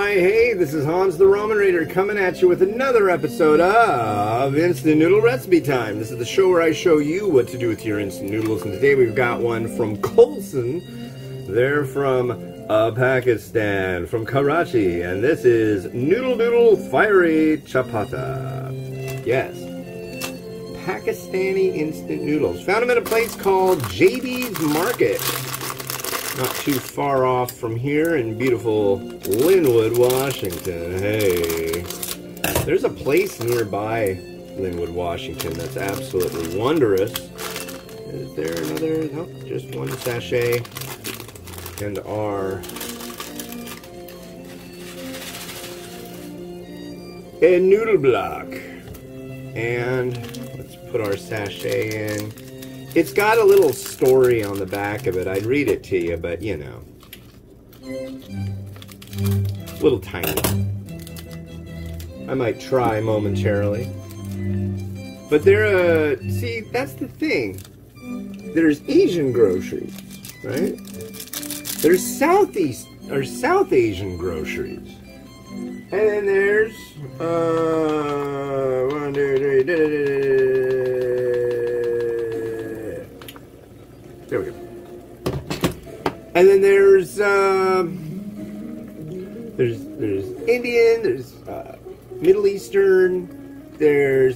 Why, hey, this is Hans the Ramen Raider coming at you with another episode of Instant Noodle Recipe Time. This is the show where I show you what to do with your instant noodles, and today we've got one from Kolson. They're from Pakistan, from Karachi, and this is Noodle Doodle Fiery Chapata. Yes, Pakistani instant noodles. Found them at a place called JB's Market. Not too far off from here in beautiful Linwood, Washington. Hey, there's a place nearby Linwood, Washington that's absolutely wondrous. Is there another? Nope, just one sachet. And a noodle block. And let's put our sachet in. It's got a little story on the back of it. I'd read it to you, but you know. It's a little tiny. I might try momentarily. But see, that's the thing. There's Asian groceries, right? There's South Asian groceries. And then there's, one, two, three, there we go. And then there's Indian, there's Middle Eastern,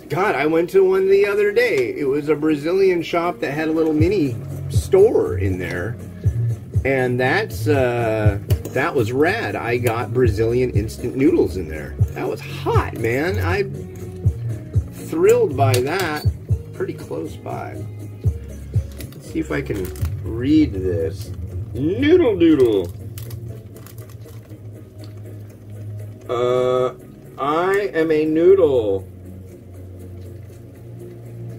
God, I went to one the other day. It was a Brazilian shop that had a little mini store in there. And that was rad. I got Brazilian instant noodles in there. That was hot, man. I'm thrilled by that. Pretty close by. Let's see if I can read this. Noodle doodle. I am a noodle.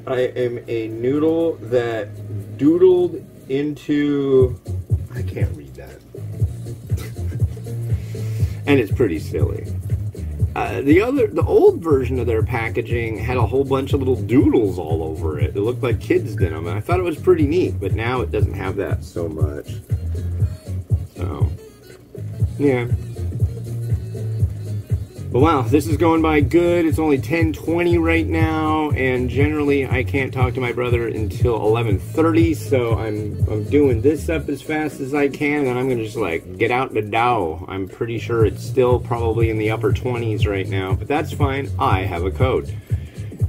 I am a noodle that doodled into... I can't read that. And it's pretty silly. The old version of their packaging had a whole bunch of little doodles all over it. It looked like kids did them, and I thought it was pretty neat, but now it doesn't have that so much. So, yeah. But wow, this is going by good. It's only 10:20 right now, and generally I can't talk to my brother until 11:30, so I'm doing this up as fast as I can, and I'm gonna just like get out the dough. I'm pretty sure it's still probably in the upper 20s right now, but that's fine. I have a code.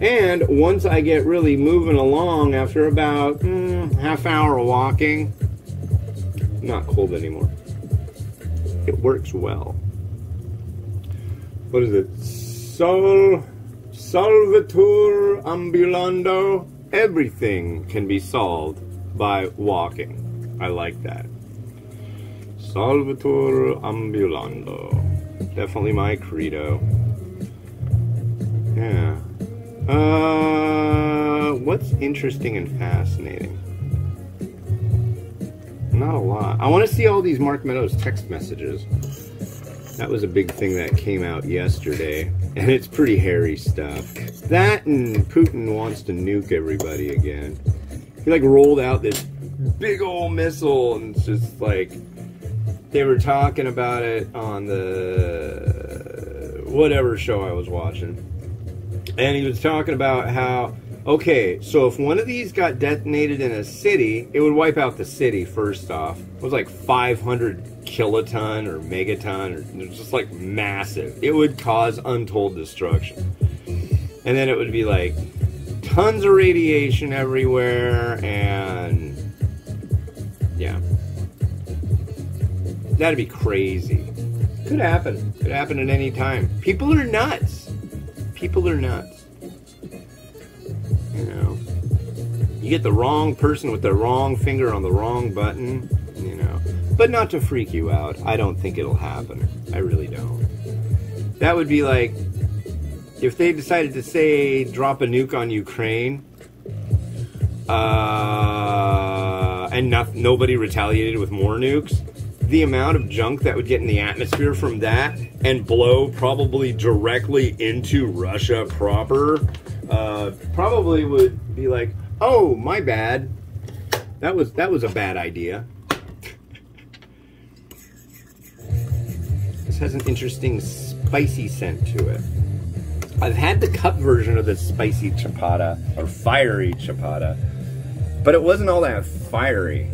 And once I get really moving along, after about half hour of walking, I'm not cold anymore. It works well. What is it? Solvitur ambulando. Everything can be solved by walking. I like that. Solvitur ambulando. Definitely my credo. Yeah. What's interesting and fascinating? Not a lot. I want to see all these Mark Meadows text messages. That was a big thing that came out yesterday, and it's pretty hairy stuff. That and Putin wants to nuke everybody again. He like rolled out this big old missile, and it's just like, they were talking about it on the whatever show I was watching. And he was talking about how, okay, so if one of these got detonated in a city, it would wipe out the city first off. It was like 500 kiloton or megaton, or it was just like massive. It would cause untold destruction. And then it would be like tons of radiation everywhere, and yeah. That'd be crazy. Could happen. Could happen at any time. People are nuts. People are nuts. You know, you get the wrong person with the wrong finger on the wrong button, you know. But not to freak you out. I don't think it'll happen. I really don't. That would be like if they decided to say drop a nuke on Ukraine, and nobody retaliated with more nukes. The amount of junk that would get in the atmosphere from that and blow probably directly into Russia proper, probably would be like, oh, my bad. That was a bad idea. This has an interesting spicy scent to it. I've had the cup version of the spicy Chatpata, or fiery Chatpata, but it wasn't all that fiery.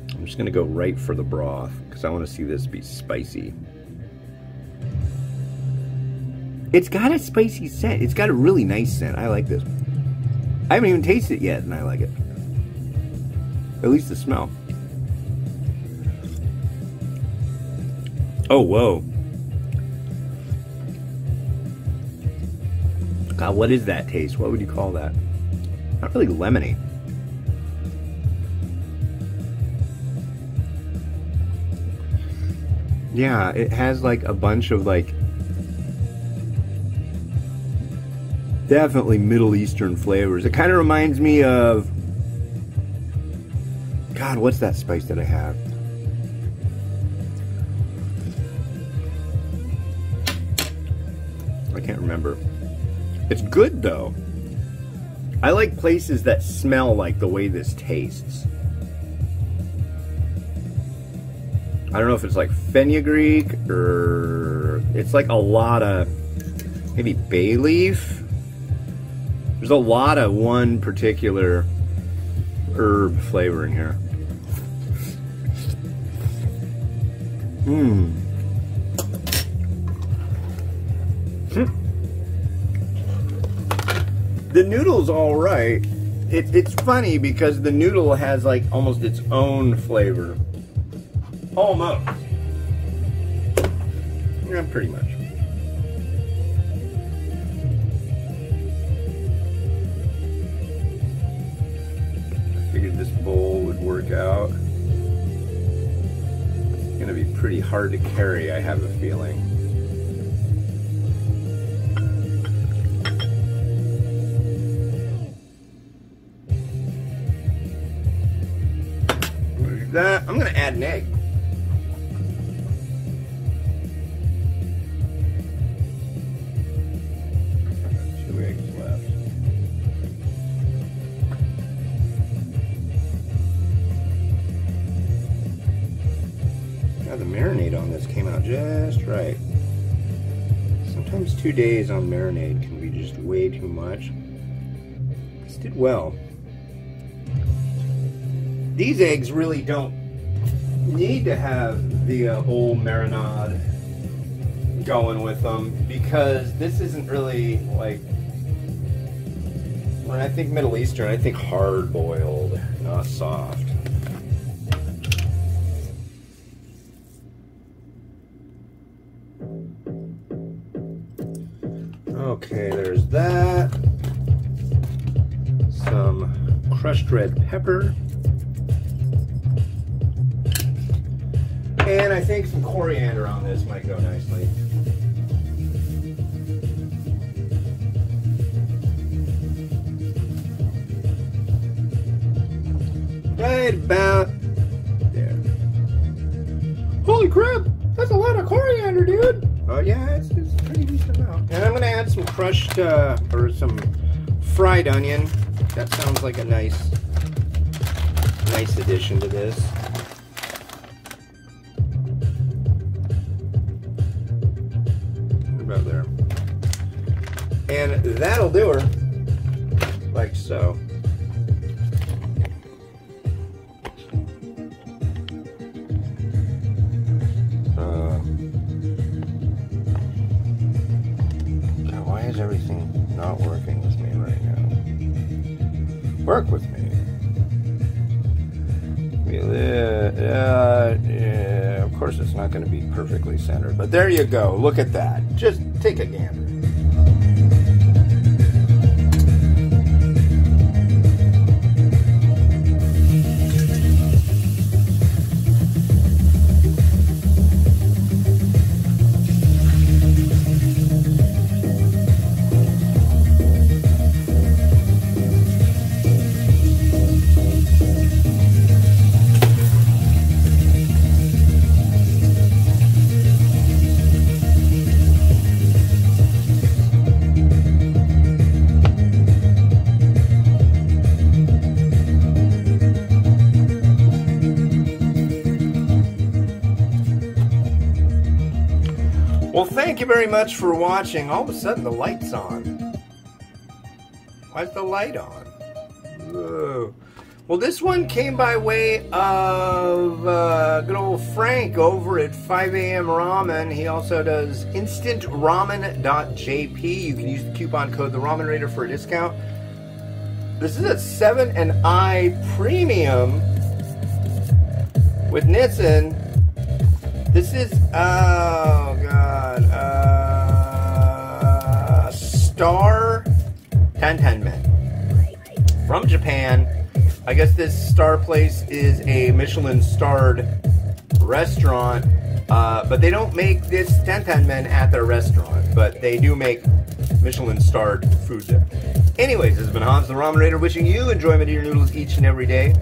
I'm just gonna go right for the broth, because I want to see this be spicy. It's got a spicy scent. It's got a really nice scent. I like this. I haven't even tasted it yet, and I like it. At least the smell. Oh, whoa. God, what is that taste? What would you call that? Not really lemony. Yeah, it has like a bunch of like definitely Middle Eastern flavors. It kind of reminds me of, God, what's that spice that I have? I can't remember. It's good though. I like places that smell like the way this tastes. I don't know if it's like fenugreek or it's like a lot of maybe bay leaf. There's a lot of one particular herb flavor in here. The noodle's all right. It's funny because the noodle has like almost its own flavor. Almost. Yeah, pretty much. I figured this bowl would work out. It's gonna be pretty hard to carry, I have a feeling. That I'm gonna add an egg. 2 eggs left. Now the marinade on this came out just right. Sometimes 2 days on marinade can be just way too much. This did well. These eggs really don't need to have the old marinade going with them because this isn't really like, when I think Middle Eastern, I think hard boiled, not soft. Okay, there's that. Some crushed red pepper. And I think some coriander on this might go nicely. Right about there. Holy crap! That's a lot of coriander, dude! Oh yeah, it's a pretty decent amount. And I'm gonna add some crushed, or some fried onion. That sounds like a nice addition to this. About there. And that'll do her. Like so. God, why is everything not working with me right now? Work with me. Yeah, of course it's not going to be perfectly centered, but there you go. Look at that. Just take a gander. thank you very much for watching. All of a sudden, the light's on. Why's the light on? Whoa. Well, this one came by way of good old Frank over at 5 a.m. Ramen. He also does instantramen.jp. You can use the coupon code TheRamenRaider for a discount. This is a 7 and I Premium with Nissen. This is, oh god, Star Tantanmen from Japan. I guess this Star place is a Michelin-starred restaurant, but they don't make this Tantanmen at their restaurant, but they do make Michelin-starred food there. Anyways, this has been Hans the Ramen Raider wishing you enjoyment of your noodles each and every day.